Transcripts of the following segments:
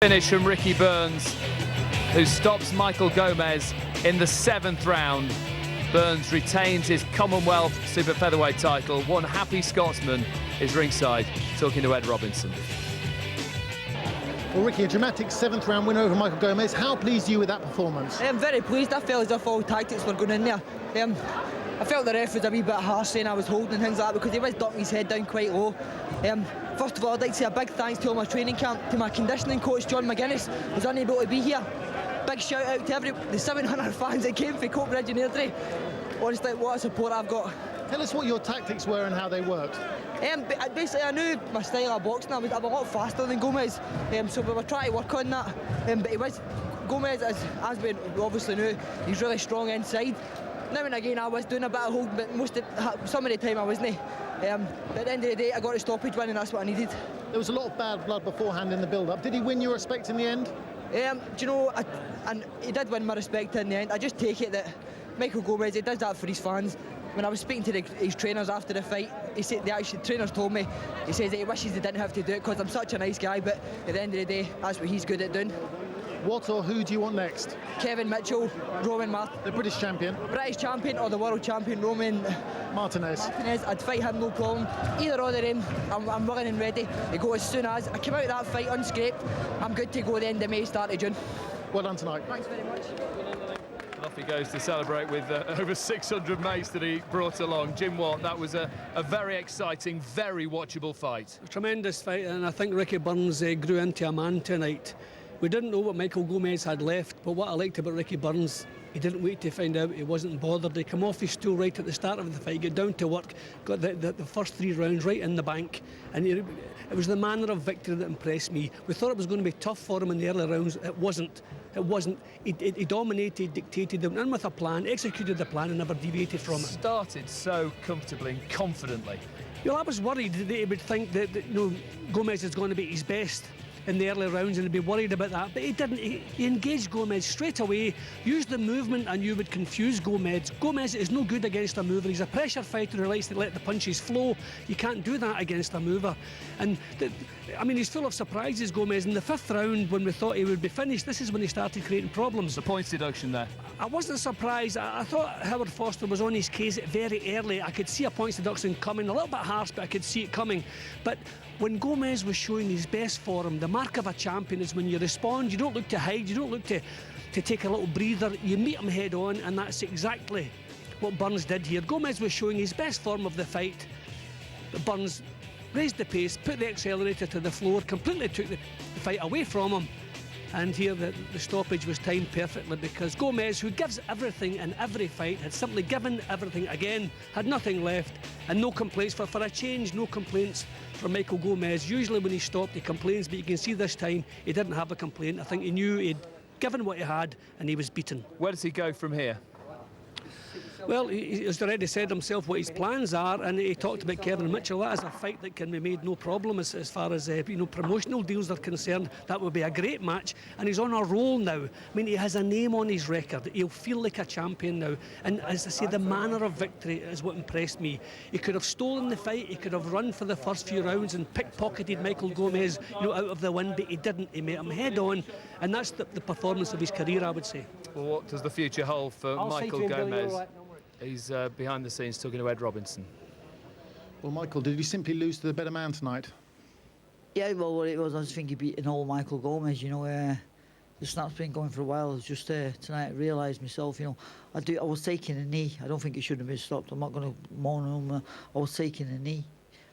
Finish from Ricky Burns, who stops Michael Gomez in the 7th round. Burns retains his Commonwealth Super Featherweight title. One happy Scotsman is ringside, talking to Ed Robinson. Well, Ricky, a dramatic 7th round win over Michael Gomez. How pleased are you with that performance? I'm very pleased. I felt as if all tactics were going in there. I felt the ref was a wee bit harsh saying I was holding and things like that because he was ducking his head down quite low. First of all, I'd like to say a big thanks to all my training camp, to my conditioning coach John McGuinness, who's unable to be here. Big shout out to the 700 fans that came for Coatbridge and Airdrie. Honestly, what a support I've got. Tell us what your tactics were and how they worked. Basically, I knew my style of boxing. I'm a lot faster than Gomez, so we were trying to work on that. But Gomez, as we obviously knew, he's really strong inside. Now and again, I was doing a bit of holding, but some of the time I wasn't. But at the end of the day, I got a stoppage win, and that's what I needed. There was a lot of bad blood beforehand in the build-up. Did he win your respect in the end? Do you know, and he did win my respect in the end. I just take it that Michael Gomez, he does that for his fans. When I was speaking to his trainers after the fight, he said the trainers told me, he says that he wishes he didn't have to do it because I'm such a nice guy, but at the end of the day, that's what he's good at doing. What or who do you want next? Kevin Mitchell, Roman Martinez. The British champion? British champion or the world champion, Roman Martinez. I'd fight him, no problem. Either or of them, I'm willing and ready to go as soon as I come out of that fight unscraped. I'm good to go the end of May, start of June. Well done tonight. Thanks very much. Off he goes to celebrate with over 600 mates that he brought along. Jim Watt, that was a very exciting, very watchable fight. A tremendous fight, and I think Ricky Burns grew into a man tonight. We didn't know what Michael Gomez had left, but what I liked about Ricky Burns, he didn't wait to find out. He wasn't bothered. He came off his stool right at the start of the fight, got down to work, got the first 3 rounds right in the bank, and it was the manner of victory that impressed me. We thought it was going to be tough for him in the early rounds. It wasn't. It wasn't. He dominated, dictated, went in with a plan, executed the plan, and never deviated from it. Started so comfortably and confidently. I was worried that he would think that Gomez is going to be at his best in the early rounds, and he'd be worried about that, but he didn't. He engaged Gomez straight away, used the movement, and you would confuse Gomez. Gomez is no good against a mover. He's a pressure fighter who likes to let the punches flow. You can't do that against a mover. And he's full of surprises, Gomez. In the 5th round, when we thought he would be finished, this is when he started creating problems. The points deduction there. I wasn't surprised. I thought Howard Foster was on his case very early. I could see a points deduction coming, a little bit harsh, but I could see it coming. But when Gomez was showing his best form, the mark of a champion is when you respond. You don't look to hide, you don't look to take a little breather. You meet him head on, and that's exactly what Burns did here. Gomez was showing his best form of the fight, but Burns raised the pace, put the accelerator to the floor, completely took the fight away from him. And here the stoppage was timed perfectly because Gomez, who gives everything in every fight, had simply given everything again, had nothing left, and no complaints. For a change, no complaints from Michael Gomez. Usually when he stopped, he complains, but you can see this time he didn't have a complaint. I think he knew he'd given what he had, and he was beaten. Where does he go from here? Well, he's already said himself what his plans are, and he talked about Kevin Mitchell. That is a fight that can be made no problem as far as promotional deals are concerned. That would be a great match, and he's on a roll now. He has a name on his record. He'll feel like a champion now. And as I say, the manner of victory is what impressed me. He could have stolen the fight. He could have run for the first few rounds and pickpocketed Michael Gomez, out of the win, but he didn't. He met him head on, and that's the performance of his career, I would say. Well, what does the future hold for Michael Gomez? He's behind the scenes talking to Ed Robinson. Well, Michael, did he simply lose to the better man tonight? Yeah, well, what it was, I just think he beat an old Michael Gomez, the snap's been going for a while. It's just tonight I realised myself, I was taking a knee. I don't think it should have been stopped. I'm not going to moan him. I was taking a knee,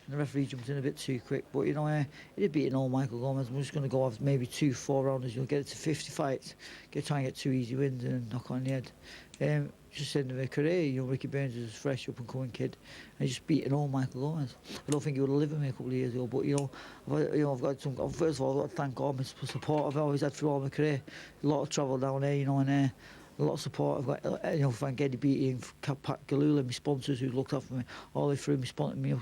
and the referee jumped in a bit too quick. But, he did beat an old Michael Gomez. I'm just going to go off maybe 2-4 rounds, get it to 50 fights, try and get 2 easy wins and knock on the head. Just end of a career, Ricky Burns is a fresh up and coming kid, and just beat an old Michael Gomez. I don't think he would have lived with me a couple of years ago, but I've got some. First of all, I've got to thank God for support I've always had through all my career. A lot of travel down there, and a lot of support. I've got, thank Eddie Beattie and Pat Galula, my sponsors who looked after me all the way through.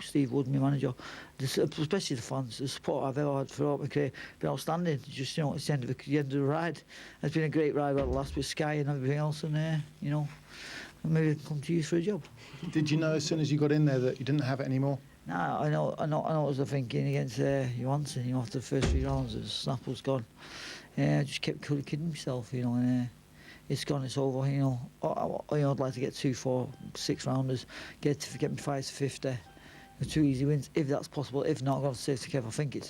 Steve Wood, my manager, especially the fans. The support I've ever had throughout my career been outstanding. Just it's the end of the ride. It's been a great ride about the last with Sky and everything else, and maybe come to you for a job. Did you know as soon as you got in there that you didn't have it anymore? No, I know what I was thinking against Johansson. After the first 3 rounds, the snap was gone. I just kept kidding myself, you know, and it's gone, it's over, you know. I'd like to get 2, 4, 6 rounders, get me fights to 50. 2 easy wins, if that's possible. If not, I've got to say to Kev, I think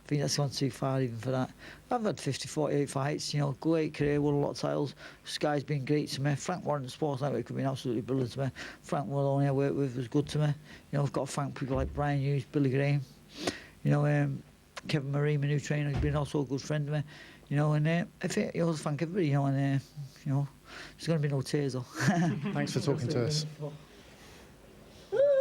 that's gone too far even for that. I've had 50, 48 fights, you know, great career, won a lot of titles. Sky's been great to me. Frank Warren, the sports network, has been absolutely brilliant to me. Frank Maloney I worked with was good to me. You know, I've got to thank people like Brian Hughes, Billy Graham, you know, Kevin Murray, my new trainer, has been also a good friend to me. You know, and I think you also thank everybody, you know, and you know, there's going to be no tears though. Thanks for talking to us.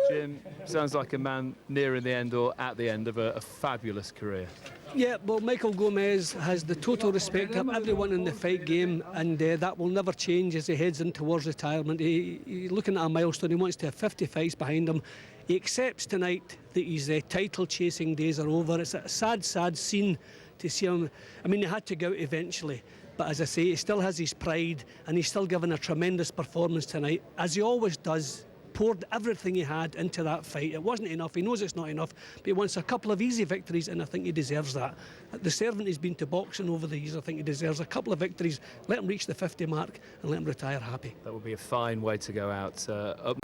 Jim, sounds like a man nearing the end or at the end of a fabulous career. Yeah, well, Michael Gomez has the total respect of everyone in the fight game, and that will never change as he heads in towards retirement. He's looking at a milestone. He wants to have 50 fights behind him. He accepts tonight that his title-chasing days are over. It's a sad, sad scene to see him. I mean, he had to go out eventually, but as I say, he still has his pride, and he's still given a tremendous performance tonight, as he always does. Poured everything he had into that fight. It wasn't enough. He knows it's not enough, but he wants a couple of easy victories, and I think he deserves that. The servant he's been to boxing over the years, I think he deserves a couple of victories. Let him reach the 50 mark and let him retire happy. That would be a fine way to go out. Up